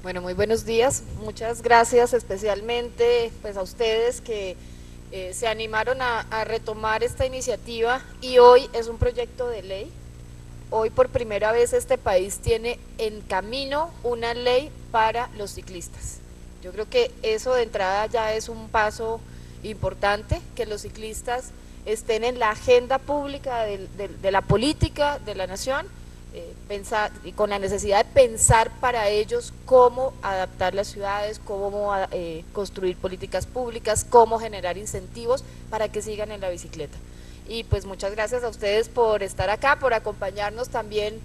Bueno, muy buenos días. Muchas gracias especialmente pues a ustedes que se animaron a retomar esta iniciativa y hoy es un proyecto de ley. Hoy por primera vez este país tiene en camino una ley para los ciclistas. Yo creo que eso de entrada ya es un paso importante, que los ciclistas estén en la agenda pública de la política de la nación, pensar, y con la necesidad de pensar para ellos cómo adaptar las ciudades, cómo construir políticas públicas, cómo generar incentivos para que sigan en la bicicleta. Y pues muchas gracias a ustedes por estar acá, por acompañarnos también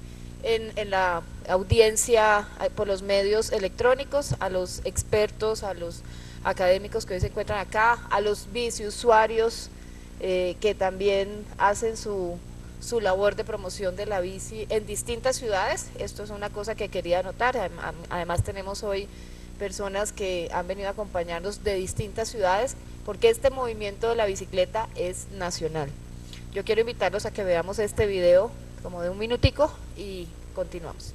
en la audiencia por los medios electrónicos, a los expertos, a los académicos que hoy se encuentran acá, a los biciusuarios que también hacen su labor de promoción de la bici en distintas ciudades. Esto es una cosa que quería anotar. Además tenemos hoy personas que han venido a acompañarnos de distintas ciudades, porque este movimiento de la bicicleta es nacional. Yo quiero invitarlos a que veamos este video como de un minutico y continuamos.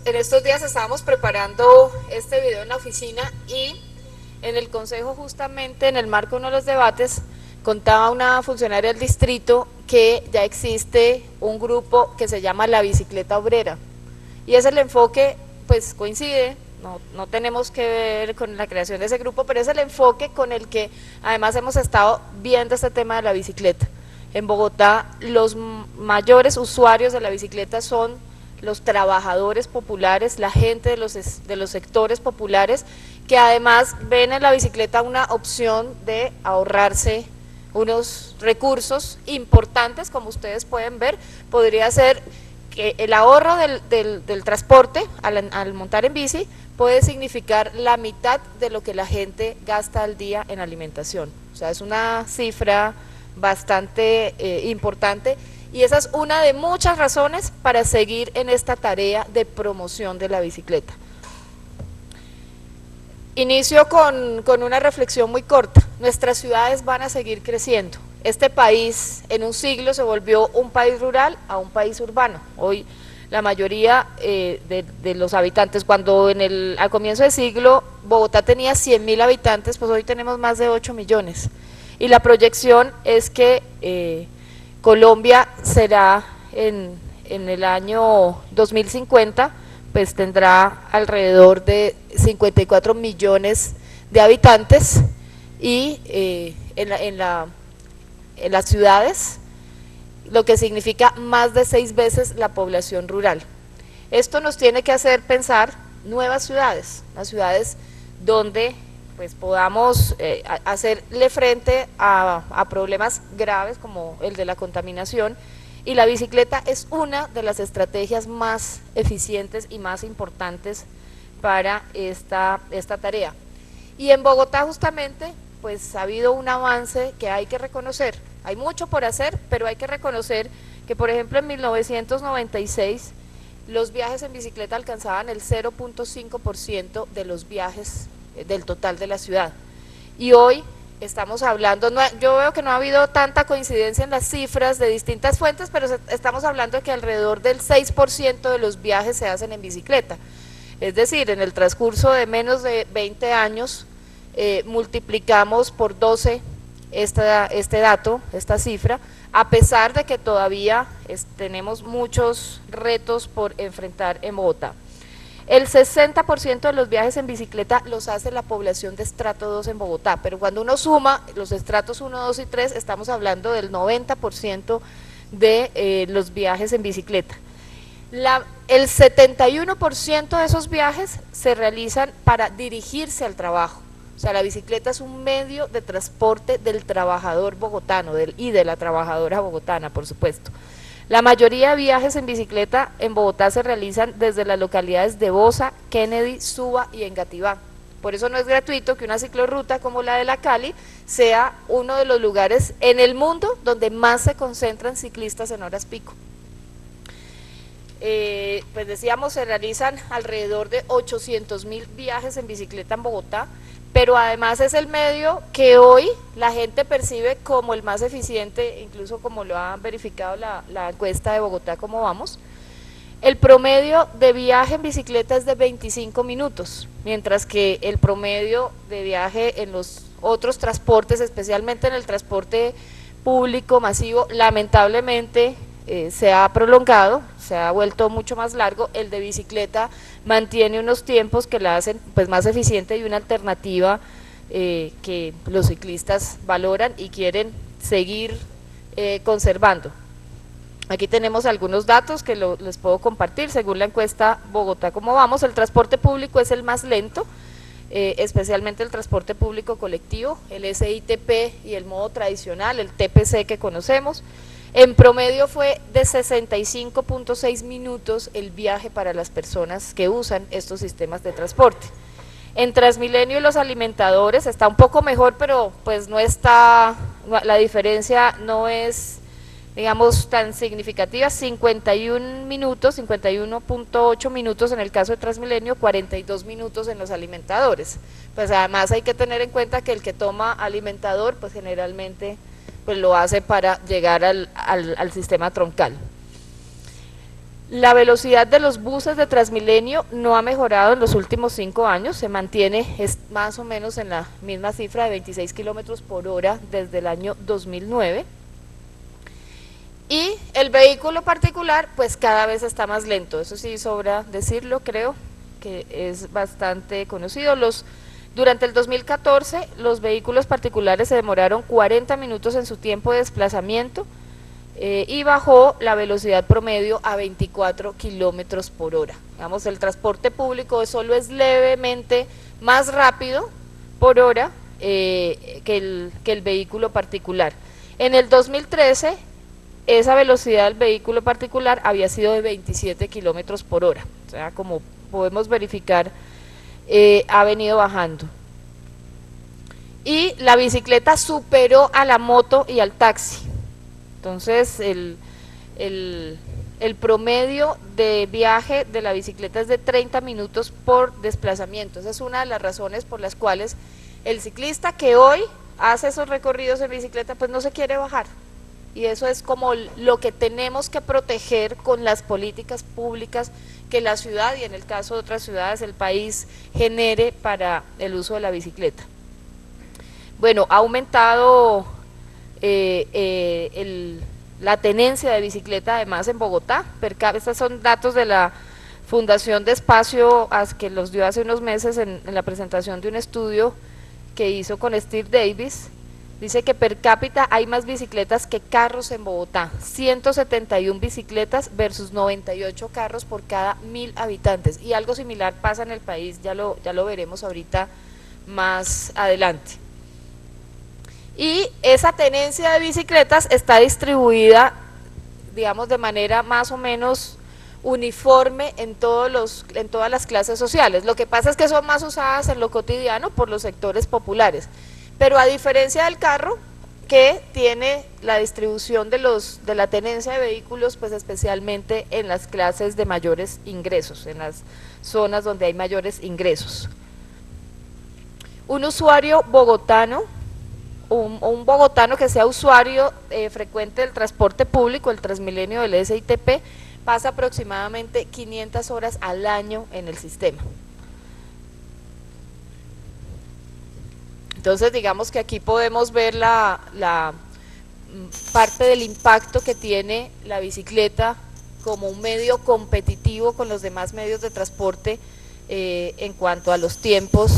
En estos días estábamos preparando este video en la oficina y en el consejo, justamente en el marco de uno de los debates, contaba una funcionaria del distrito que ya existe un grupo que se llama la bicicleta obrera, y es el enfoque, pues coincide, no tenemos que ver con la creación de ese grupo, pero es el enfoque con el que además hemos estado viendo este tema de la bicicleta. En Bogotá los mayores usuarios de la bicicleta son los trabajadores populares, la gente de los sectores populares, que además ven en la bicicleta una opción de ahorrarse unos recursos importantes. Como ustedes pueden ver, podría ser que el ahorro del transporte al montar en bici puede significar la mitad de lo que la gente gasta al día en alimentación. O sea, es una cifra bastante importante, y esa es una de muchas razones para seguir en esta tarea de promoción de la bicicleta. Inicio con una reflexión muy corta. Nuestras ciudades van a seguir creciendo. Este país en un siglo se volvió un país rural a un país urbano. Hoy la mayoría de los habitantes, cuando al comienzo del siglo Bogotá tenía 100.000 habitantes, pues hoy tenemos más de 8 millones. Y la proyección es que Colombia será en el año 2050, pues tendrá alrededor de 54 millones de habitantes, y en las ciudades, lo que significa más de 6 veces la población rural. Esto nos tiene que hacer pensar nuevas ciudades, las ciudades donde pues podamos hacerle frente a problemas graves como el de la contaminación, y la bicicleta es una de las estrategias más eficientes y más importantes para esta tarea. Y en Bogotá justamente pues ha habido un avance que hay que reconocer. Hay mucho por hacer, pero hay que reconocer que, por ejemplo, en 1996 los viajes en bicicleta alcanzaban el 0.5% de los viajes del total de la ciudad, y hoy estamos hablando, yo veo que no ha habido tanta coincidencia en las cifras de distintas fuentes, pero estamos hablando de que alrededor del 6% de los viajes se hacen en bicicleta. Es decir, en el transcurso de menos de 20 años multiplicamos por 12 este dato, esta cifra, a pesar de que todavía tenemos muchos retos por enfrentar en Bogotá. El 60% de los viajes en bicicleta los hace la población de estrato 2 en Bogotá, pero cuando uno suma los estratos 1, 2 y 3, estamos hablando del 90% de los viajes en bicicleta. El 71% de esos viajes se realizan para dirigirse al trabajo. O sea, la bicicleta es un medio de transporte del trabajador bogotano y de la trabajadora bogotana, por supuesto. La mayoría de viajes en bicicleta en Bogotá se realizan desde las localidades de Bosa, Kennedy, Suba y Engativá. Por eso no es gratuito que una ciclorruta como la de la Cali sea uno de los lugares en el mundo donde más se concentran ciclistas en horas pico. Pues decíamos, se realizan alrededor de 800.000 viajes en bicicleta en Bogotá, pero además es el medio que hoy la gente percibe como el más eficiente, incluso como lo ha verificado la encuesta de Bogotá, ¿cómo vamos? El promedio de viaje en bicicleta es de 25 minutos, mientras que el promedio de viaje en los otros transportes, especialmente en el transporte público masivo, lamentablemente se ha prolongado, se ha vuelto mucho más largo. El de bicicleta mantiene unos tiempos que la hacen pues más eficiente y una alternativa que los ciclistas valoran y quieren seguir conservando. Aquí tenemos algunos datos que les puedo compartir. Según la encuesta Bogotá, ¿cómo vamos? El transporte público es el más lento, especialmente el transporte público colectivo, el SITP y el modo tradicional, el TPC que conocemos. En promedio fue de 65.6 minutos el viaje para las personas que usan estos sistemas de transporte. En Transmilenio y los alimentadores está un poco mejor, pero pues no está, la diferencia no es, digamos, tan significativa. 51 minutos, 51.8 minutos en el caso de Transmilenio, 42 minutos en los alimentadores. Pues además hay que tener en cuenta que el que toma alimentador pues generalmente pues lo hace para llegar al sistema troncal. La velocidad de los buses de Transmilenio no ha mejorado en los últimos 5 años, se mantiene más o menos en la misma cifra de 26 kilómetros por hora desde el año 2009. Y el vehículo particular pues cada vez está más lento, eso sí sobra decirlo, creo que es bastante conocido. Durante el 2014 los vehículos particulares se demoraron 40 minutos en su tiempo de desplazamiento y bajó la velocidad promedio a 24 kilómetros por hora. Digamos, el transporte público solo es levemente más rápido por hora que el vehículo particular. En el 2013 esa velocidad del vehículo particular había sido de 27 kilómetros por hora, o sea, como podemos verificar, ha venido bajando. Y la bicicleta superó a la moto y al taxi. Entonces el promedio de viaje de la bicicleta es de 30 minutos por desplazamiento. Esa es una de las razones por las cuales el ciclista que hoy hace esos recorridos en bicicleta pues no se quiere bajar. Y eso es como lo que tenemos que proteger con las políticas públicas que la ciudad, y en el caso de otras ciudades, el país genere para el uso de la bicicleta. Bueno, ha aumentado la tenencia de bicicleta además en Bogotá. Estos son datos de la Fundación de Espacio, que los dio hace unos meses en la presentación de un estudio que hizo con Steve Davis. Dice que per cápita hay más bicicletas que carros en Bogotá, 171 bicicletas versus 98 carros por cada 1000 habitantes, y algo similar pasa en el país, ya lo veremos ahorita más adelante. Y esa tenencia de bicicletas está distribuida, digamos, de manera más o menos uniforme en todas las clases sociales. Lo que pasa es que son más usadas en lo cotidiano por los sectores populares. Pero a diferencia del carro, que tiene la distribución de la tenencia de vehículos, pues especialmente en las clases de mayores ingresos, en las zonas donde hay mayores ingresos. Un usuario bogotano un bogotano que sea usuario frecuente del transporte público, el Transmilenio del SITP, pasa aproximadamente 500 horas al año en el sistema. Entonces digamos que aquí podemos ver la parte del impacto que tiene la bicicleta como un medio competitivo con los demás medios de transporte en cuanto a los tiempos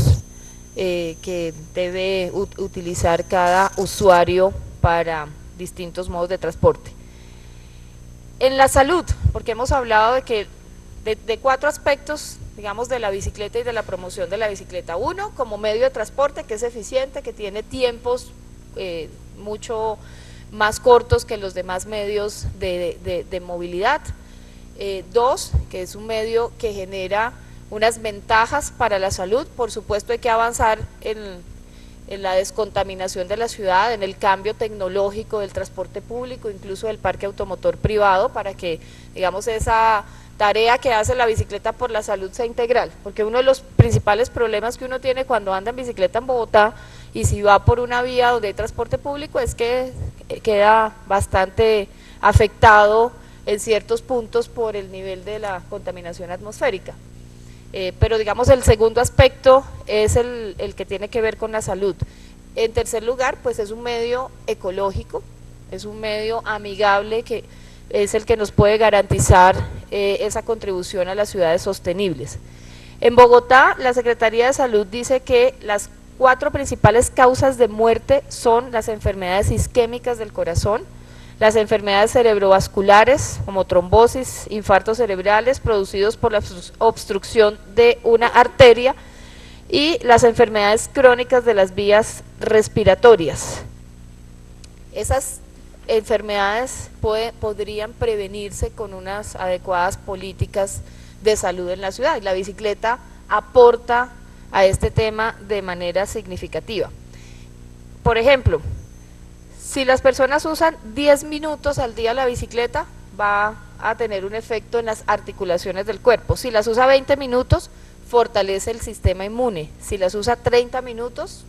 que debe utilizar cada usuario para distintos modos de transporte. En la salud, porque hemos hablado de que de 4 aspectos, digamos, de la bicicleta y de la promoción de la bicicleta. Uno, como medio de transporte, que es eficiente, que tiene tiempos mucho más cortos que los demás medios de movilidad. 2, que es un medio que genera unas ventajas para la salud. Por supuesto hay que avanzar en la descontaminación de la ciudad, en el cambio tecnológico del transporte público, incluso del parque automotor privado, para que, digamos, esa tarea que hace la bicicleta por la salud sea integral, porque uno de los principales problemas que uno tiene cuando anda en bicicleta en Bogotá, y si va por una vía donde hay transporte público, es que queda bastante afectado en ciertos puntos por el nivel de la contaminación atmosférica. Pero digamos el segundo aspecto es el que tiene que ver con la salud. En tercer lugar, pues es un medio ecológico, es un medio amigable que es el que nos puede garantizar esa contribución a las ciudades sostenibles. En Bogotá, la Secretaría de Salud dice que las 4 principales causas de muerte son las enfermedades isquémicas del corazón, las enfermedades cerebrovasculares como trombosis, infartos cerebrales producidos por la obstrucción de una arteria y las enfermedades crónicas de las vías respiratorias. Esas enfermedades podrían prevenirse con unas adecuadas políticas de salud en la ciudad, y la bicicleta aporta a este tema de manera significativa. Por ejemplo, si las personas usan 10 minutos al día la bicicleta, va a tener un efecto en las articulaciones del cuerpo. Si las usa 20 minutos, fortalece el sistema inmune. Si las usa 30 minutos,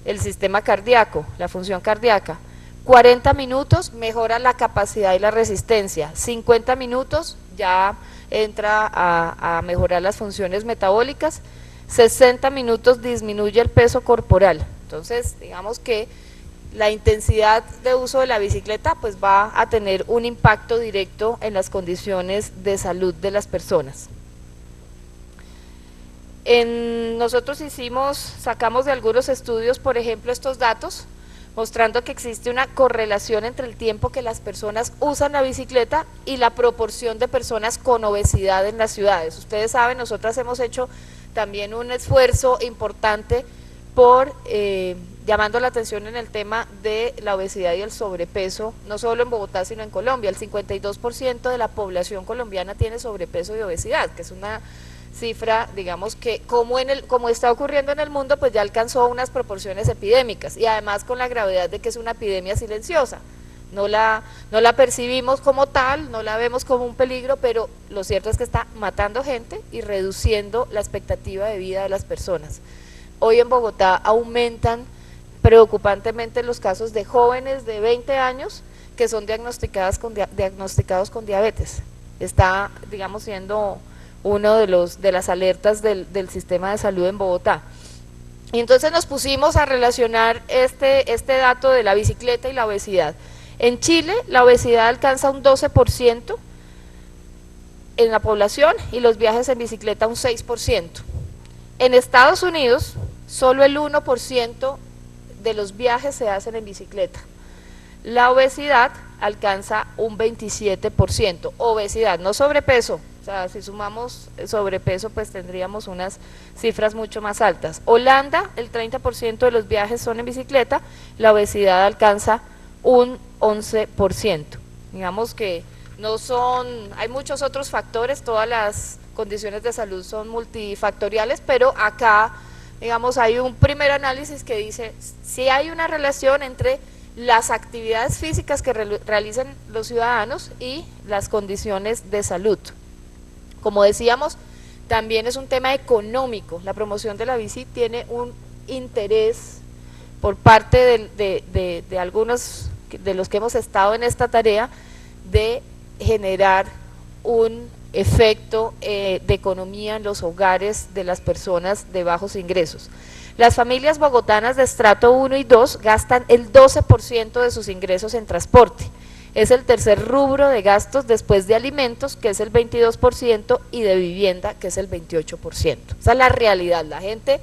el sistema cardíaco, la función cardíaca. 40 minutos, mejora la capacidad y la resistencia. 50 minutos, ya entra a mejorar las funciones metabólicas. 60 minutos, disminuye el peso corporal. Entonces, digamos que la intensidad de uso de la bicicleta pues va a tener un impacto directo en las condiciones de salud de las personas. Nosotros sacamos de algunos estudios, por ejemplo, estos datos, mostrando que existe una correlación entre el tiempo que las personas usan la bicicleta y la proporción de personas con obesidad en las ciudades. Ustedes saben, nosotras hemos hecho también un esfuerzo importante por llamando la atención en el tema de la obesidad y el sobrepeso, no solo en Bogotá sino en Colombia. El 52% de la población colombiana tiene sobrepeso y obesidad, que es una cifra, digamos que como está ocurriendo en el mundo, pues ya alcanzó unas proporciones epidémicas, y además con la gravedad de que es una epidemia silenciosa. No la percibimos como tal, no la vemos como un peligro, pero lo cierto es que está matando gente y reduciendo la expectativa de vida de las personas. Hoy en Bogotá aumentan preocupantemente los casos de jóvenes de 20 años que son diagnosticados con diabetes. Está, digamos, siendo uno de las alertas del sistema de salud en Bogotá. Y entonces nos pusimos a relacionar este dato de la bicicleta y la obesidad. En Chile la obesidad alcanza un 12% en la población y los viajes en bicicleta un 6%. En Estados Unidos solo el 1% de los viajes se hacen en bicicleta. La obesidad alcanza un 27%, obesidad, no sobrepeso. O sea, si sumamos sobrepeso, pues tendríamos unas cifras mucho más altas. Holanda, el 30% de los viajes son en bicicleta, la obesidad alcanza un 11%. Digamos que no son, hay muchos otros factores, todas las condiciones de salud son multifactoriales, pero acá, digamos, hay un primer análisis que dice si hay una relación entre las actividades físicas que realizan los ciudadanos y las condiciones de salud. Como decíamos, también es un tema económico. La promoción de la bici tiene un interés por parte de algunos de los que hemos estado en esta tarea de generar un efecto de economía en los hogares de las personas de bajos ingresos. Las familias bogotanas de estrato 1 y 2 gastan el 12% de sus ingresos en transporte. Es el tercer rubro de gastos después de alimentos, que es el 22%, y de vivienda, que es el 28%. Esa es la realidad, la gente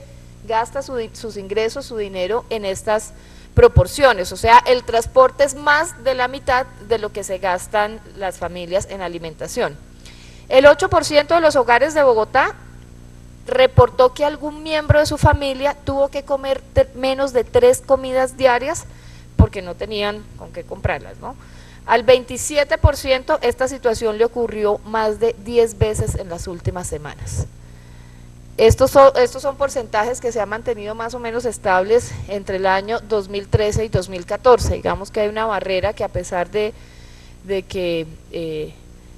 gasta sus ingresos, su dinero en estas proporciones, o sea, el transporte es más de la mitad de lo que se gastan las familias en alimentación. El 8% de los hogares de Bogotá reportó que algún miembro de su familia tuvo que comer menos de 3 comidas diarias porque no tenían con qué comprarlas, ¿no? Al 27% esta situación le ocurrió más de 10 veces en las últimas semanas. Estos son porcentajes que se han mantenido más o menos estables entre el año 2013 y 2014. Digamos que hay una barrera que, a pesar de que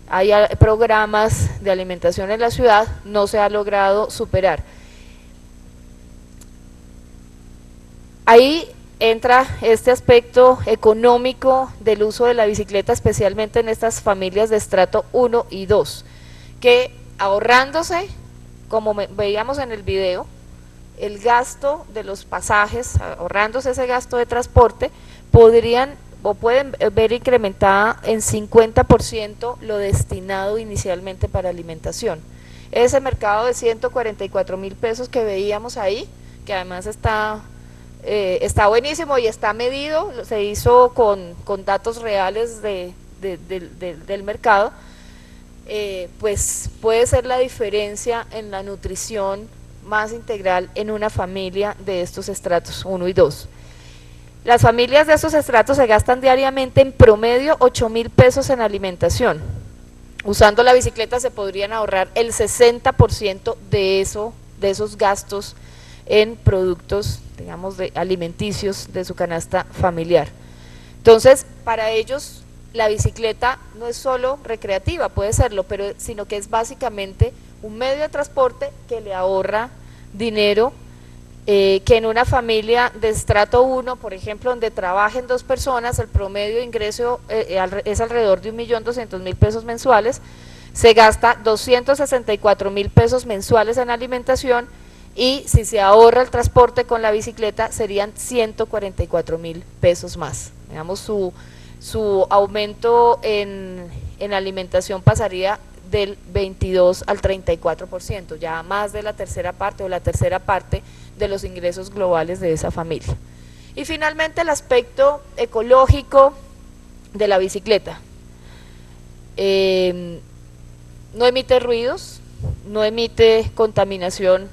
hay programas de alimentación en la ciudad, no se ha logrado superar. Ahí entra este aspecto económico del uso de la bicicleta, especialmente en estas familias de estrato 1 y 2, que ahorrándose, como veíamos en el video, el gasto de los pasajes, ahorrándose ese gasto de transporte, podrían o pueden ver incrementada en 50% lo destinado inicialmente para alimentación. Ese mercado de 144.000 pesos que veíamos ahí, que además está buenísimo y está medido, se hizo con datos reales del mercado, pues puede ser la diferencia en la nutrición más integral en una familia de estos estratos 1 y 2. Las familias de estos estratos se gastan diariamente en promedio 8.000 pesos en alimentación. Usando la bicicleta se podrían ahorrar el 60% de esos gastos en productos, digamos, alimenticios de su canasta familiar. Entonces, para ellos la bicicleta no es solo recreativa, puede serlo, sino que es básicamente un medio de transporte que le ahorra dinero, que en una familia de estrato 1, por ejemplo, donde trabajen 2 personas, el promedio de ingreso es alrededor de 1.200.000 pesos mensuales, se gasta 264.000 pesos mensuales en alimentación, y si se ahorra el transporte con la bicicleta serían 144.000 pesos más. Digamos, su aumento en alimentación pasaría del 22 al 34%, ya más de la tercera parte o la tercera parte de los ingresos globales de esa familia. Y finalmente, el aspecto ecológico de la bicicleta. No emite ruidos, no emite contaminación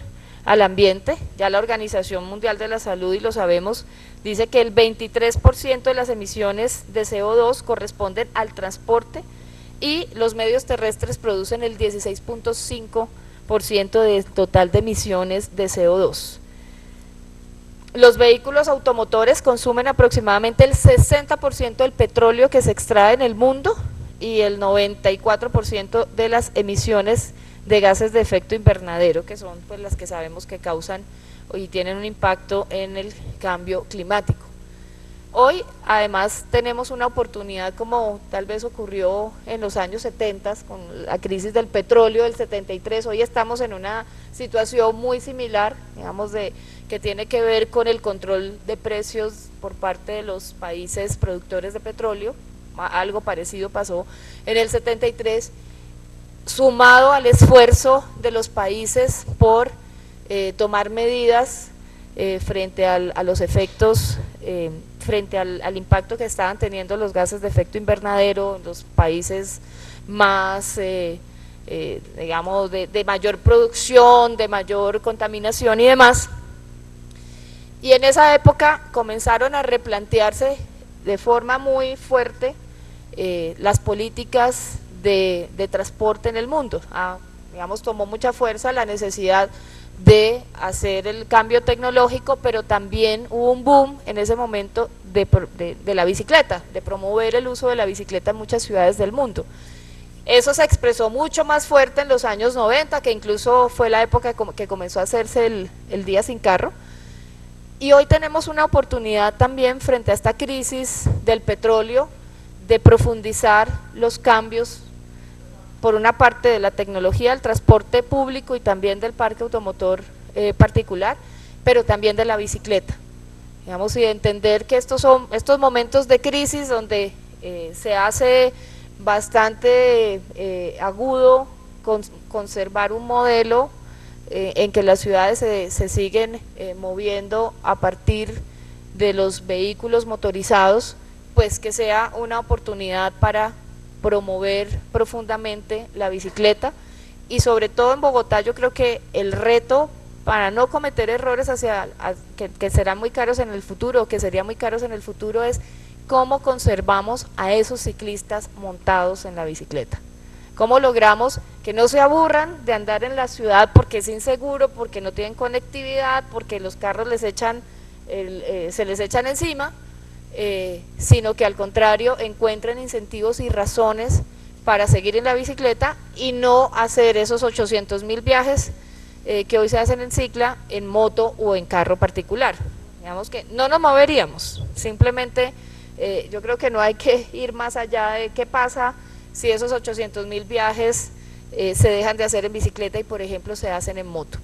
al ambiente. Ya la Organización Mundial de la Salud, y lo sabemos, dice que el 23% de las emisiones de CO2 corresponden al transporte, y los medios terrestres producen el 16.5% del total de emisiones de CO2. Los vehículos automotores consumen aproximadamente el 60% del petróleo que se extrae en el mundo y el 94% de las emisiones de gases de efecto invernadero, que son pues las que sabemos que causan y tienen un impacto en el cambio climático. Hoy además tenemos una oportunidad, como tal vez ocurrió en los años 70 con la crisis del petróleo del 73, hoy estamos en una situación muy similar, digamos, que tiene que ver con el control de precios por parte de los países productores de petróleo. Algo parecido pasó en el 73, sumado al esfuerzo de los países por tomar medidas frente a los efectos, frente al impacto que estaban teniendo los gases de efecto invernadero en los países más, digamos, de mayor producción, de mayor contaminación y demás. Y en esa época comenzaron a replantearse de forma muy fuerte las políticas de transporte en el mundo. Digamos, tomó mucha fuerza la necesidad de hacer el cambio tecnológico, pero también hubo un boom en ese momento de la bicicleta, de promover el uso de la bicicleta en muchas ciudades del mundo. Eso se expresó mucho más fuerte en los años 90, que incluso fue la época que comenzó a hacerse el día sin carro, Y hoy tenemos una oportunidad también frente a esta crisis del petróleo de profundizar los cambios, por una parte de la tecnología, del transporte público y también del parque automotor particular, pero también de la bicicleta. Digamos, y entender que estos son estos momentos de crisis donde se hace bastante agudo conservar un modelo en que las ciudades se siguen moviendo a partir de los vehículos motorizados, pues que sea una oportunidad para promover profundamente la bicicleta. Y sobre todo en Bogotá yo creo que el reto para no cometer errores que serán muy caros en el futuro, que serían muy caros en el futuro, es cómo conservamos a esos ciclistas montados en la bicicleta. ¿Cómo logramos que no se aburran de andar en la ciudad porque es inseguro, porque no tienen conectividad, porque los carros se les echan encima, sino que al contrario encuentren incentivos y razones para seguir en la bicicleta y no hacer esos 800.000 viajes que hoy se hacen en cicla, en moto o en carro particular? Digamos que no nos moveríamos, simplemente yo creo que no hay que ir más allá de qué pasa si esos 800.000 viajes se dejan de hacer en bicicleta y por ejemplo se hacen en moto.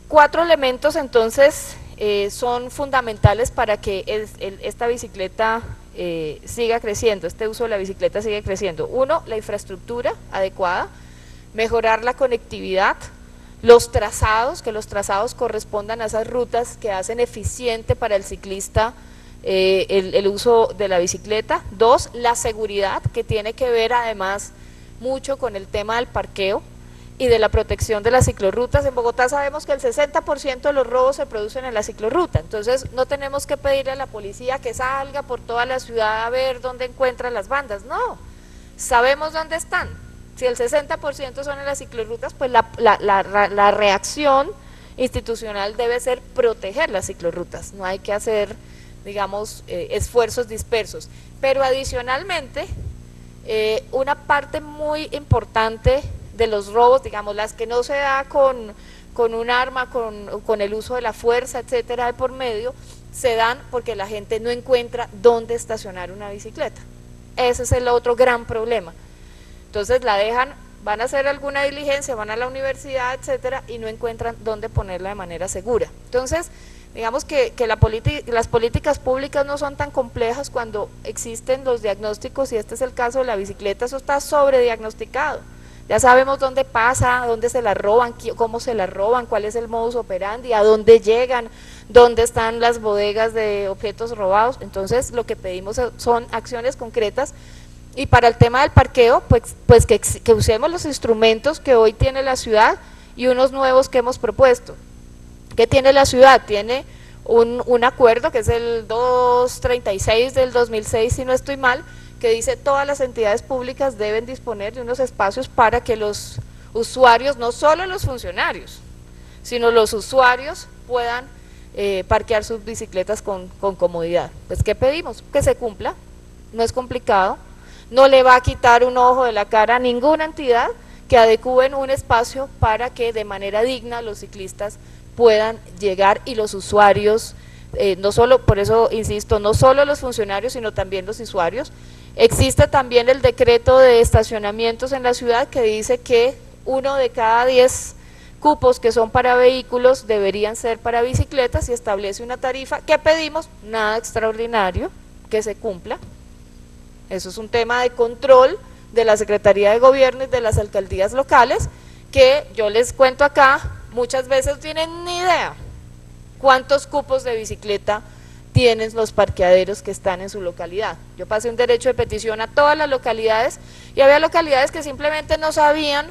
4 elementos entonces son fundamentales para que esta bicicleta siga creciendo, este uso de la bicicleta siga creciendo. 1, la infraestructura adecuada, mejorar la conectividad, los trazados, que los trazados correspondan a esas rutas que hacen eficiente para el ciclista el uso de la bicicleta. 2, la seguridad, que tiene que ver además mucho con el tema del parqueo y de la protección de las ciclorrutas. En Bogotá sabemos que el 60% de los robos se producen en la ciclorruta, entonces no tenemos que pedirle a la policía que salga por toda la ciudad a ver dónde encuentran las bandas, no, sabemos dónde están. Si el 60% son en las ciclorrutas, pues la reacción institucional debe ser proteger las ciclorrutas, no hay que hacer, digamos, esfuerzos dispersos. Pero adicionalmente, una parte muy importante de los robos, digamos, las que no se da con un arma, con el uso de la fuerza, etcétera, de por medio, se dan porque la gente no encuentra dónde estacionar una bicicleta. Ese es el otro gran problema. Entonces la dejan, van a hacer alguna diligencia, van a la universidad, etcétera, y no encuentran dónde ponerla de manera segura. Entonces, digamos que las políticas públicas no son tan complejas cuando existen los diagnósticos, y este es el caso de la bicicleta. Eso está sobrediagnosticado. Ya sabemos dónde pasa, dónde se la roban, cómo se la roban, cuál es el modus operandi, a dónde llegan, dónde están las bodegas de objetos robados. Entonces lo que pedimos son acciones concretas. Y para el tema del parqueo, pues que usemos los instrumentos que hoy tiene la ciudad y unos nuevos que hemos propuesto. ¿Qué tiene la ciudad? Tiene un acuerdo que es el 236 del 2006, si no estoy mal, que dice todas las entidades públicas deben disponer de unos espacios para que los usuarios, no solo los funcionarios, sino los usuarios puedan parquear sus bicicletas con comodidad. Pues ¿qué pedimos? Que se cumpla, no es complicado, no le va a quitar un ojo de la cara a ninguna entidad, que adecúen un espacio para que de manera digna los ciclistas puedan llegar y los usuarios, no solo, por eso insisto, no solo los funcionarios, sino también los usuarios. Existe también el decreto de estacionamientos en la ciudad que dice que 1 de cada 10 cupos que son para vehículos deberían ser para bicicletas, y establece una tarifa. ¿Qué pedimos? Nada extraordinario, que se cumpla. Eso es un tema de control de la Secretaría de Gobierno y de las alcaldías locales, que yo les cuento acá, muchas veces no tienen ni idea cuántos cupos de bicicleta tienen los parqueaderos que están en su localidad. Yo pasé un derecho de petición a todas las localidades y había localidades que simplemente no sabían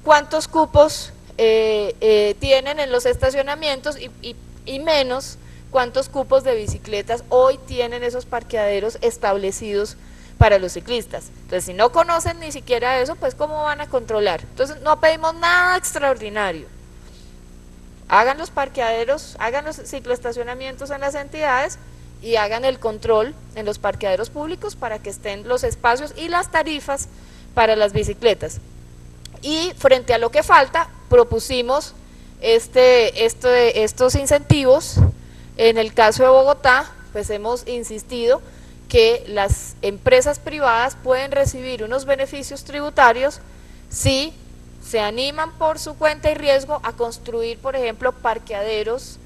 cuántos cupos tienen en los estacionamientos y menos cuántos cupos de bicicletas hoy tienen esos parqueaderos establecidos para los ciclistas. Entonces, si no conocen ni siquiera eso, pues ¿cómo van a controlar? Entonces, no pedimos nada extraordinario. Hagan los parqueaderos, hagan los cicloestacionamientos en las entidades y hagan el control en los parqueaderos públicos para que estén los espacios y las tarifas para las bicicletas. Y frente a lo que falta, propusimos estos incentivos. En el caso de Bogotá, pues hemos insistido que las empresas privadas pueden recibir unos beneficios tributarios si se animan por su cuenta y riesgo a construir, por ejemplo, parqueaderos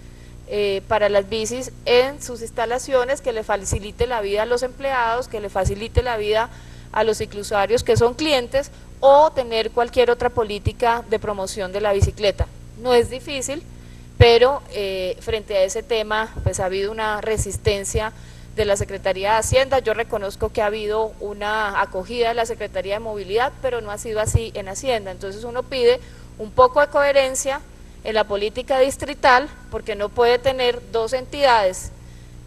para las bicis en sus instalaciones, que le facilite la vida a los empleados, que le facilite la vida a los ciclusuarios que son clientes, o tener cualquier otra política de promoción de la bicicleta. No es difícil, pero frente a ese tema pues ha habido una resistencia de la Secretaría de Hacienda. Yo reconozco que ha habido una acogida de la Secretaría de Movilidad, pero no ha sido así en Hacienda. Entonces uno pide un poco de coherencia en la política distrital, porque no puede tener dos entidades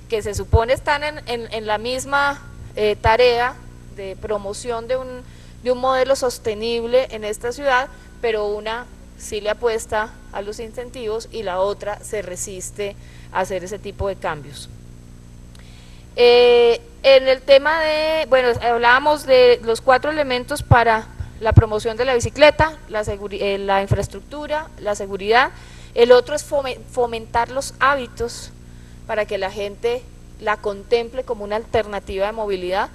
que se supone están en la misma tarea de promoción de un modelo sostenible en esta ciudad, pero una sí le apuesta a los incentivos y la otra se resiste a hacer ese tipo de cambios. En el tema de, bueno, hablábamos de los 4 elementos para la promoción de la bicicleta, la infraestructura, la seguridad. El otro es fomentar los hábitos para que la gente la contemple como una alternativa de movilidad.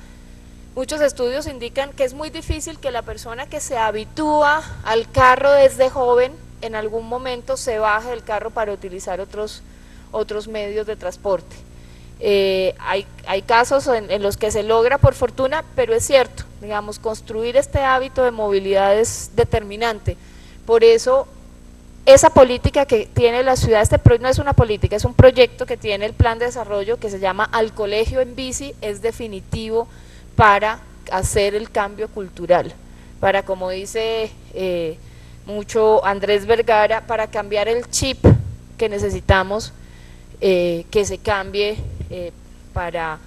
Muchos estudios indican que es muy difícil que la persona que se habitúa al carro desde joven en algún momento se baje del carro para utilizar otros medios de transporte. Hay casos en los que se logra por fortuna, pero es cierto, digamos, construir este hábito de movilidad es determinante. Por eso esa política que tiene la ciudad, no es una política, es un proyecto que tiene el plan de desarrollo que se llama Al Colegio en Bici, es definitivo para hacer el cambio cultural, para, como dice mucho Andrés Vergara, para cambiar el chip que necesitamos que se cambie para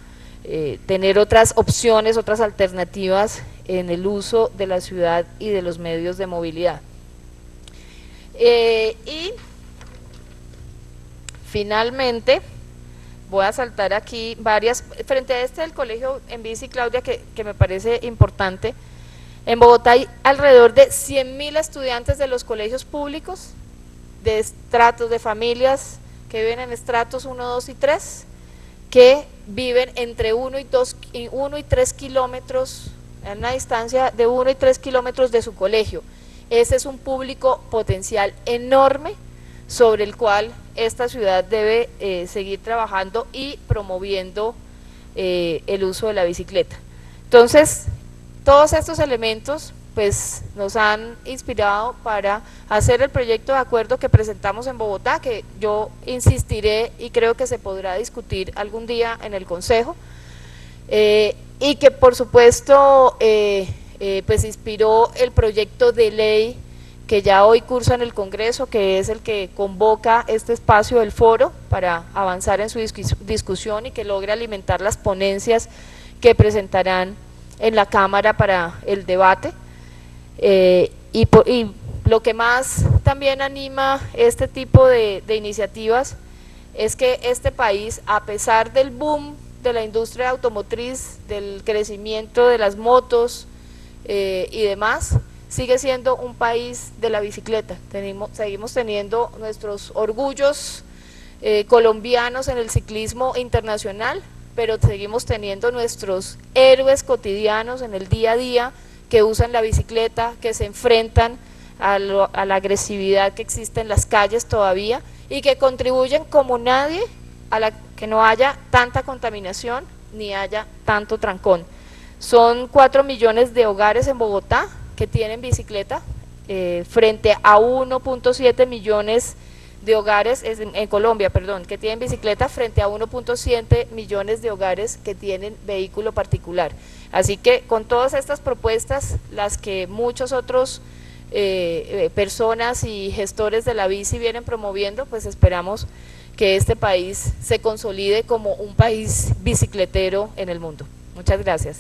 tener otras opciones, otras alternativas en el uso de la ciudad y de los medios de movilidad. Y finalmente voy a saltar aquí varias, frente a este del colegio en bici, Claudia, que me parece importante. En Bogotá hay alrededor de 100.000 estudiantes de los colegios públicos, de estratos, de familias que viven en estratos 1, 2 y 3, que viven entre 1 y 3 kilómetros, en una distancia de 1 y 3 kilómetros de su colegio. Ese es un público potencial enorme sobre el cual esta ciudad debe seguir trabajando y promoviendo el uso de la bicicleta. Entonces, todos estos elementos pues nos han inspirado para hacer el proyecto de acuerdo que presentamos en Bogotá, que yo insistiré y creo que se podrá discutir algún día en el Consejo, y que por supuesto pues inspiró el proyecto de ley que ya hoy cursa en el Congreso, que es el que convoca este espacio del foro para avanzar en su discusión y que logre alimentar las ponencias que presentarán en la Cámara para el debate. Y lo que más también anima este tipo de iniciativas es que este país, a pesar del boom de la industria automotriz, del crecimiento de las motos y demás, sigue siendo un país de la bicicleta. Seguimos teniendo nuestros orgullos colombianos en el ciclismo internacional, pero seguimos teniendo nuestros héroes cotidianos en el día a día que usan la bicicleta, que se enfrentan a la agresividad que existe en las calles todavía y que contribuyen como nadie a que no haya tanta contaminación ni haya tanto trancón. Son 4 millones de hogares en Bogotá que tienen bicicleta, frente a 1.7 millones de hogares en Colombia, perdón, que tienen bicicleta frente a 1.7 millones de hogares que tienen vehículo particular. Así que con todas estas propuestas, las que muchos otros personas y gestores de la bici vienen promoviendo, pues esperamos que este país se consolide como un país bicicletero en el mundo. Muchas gracias.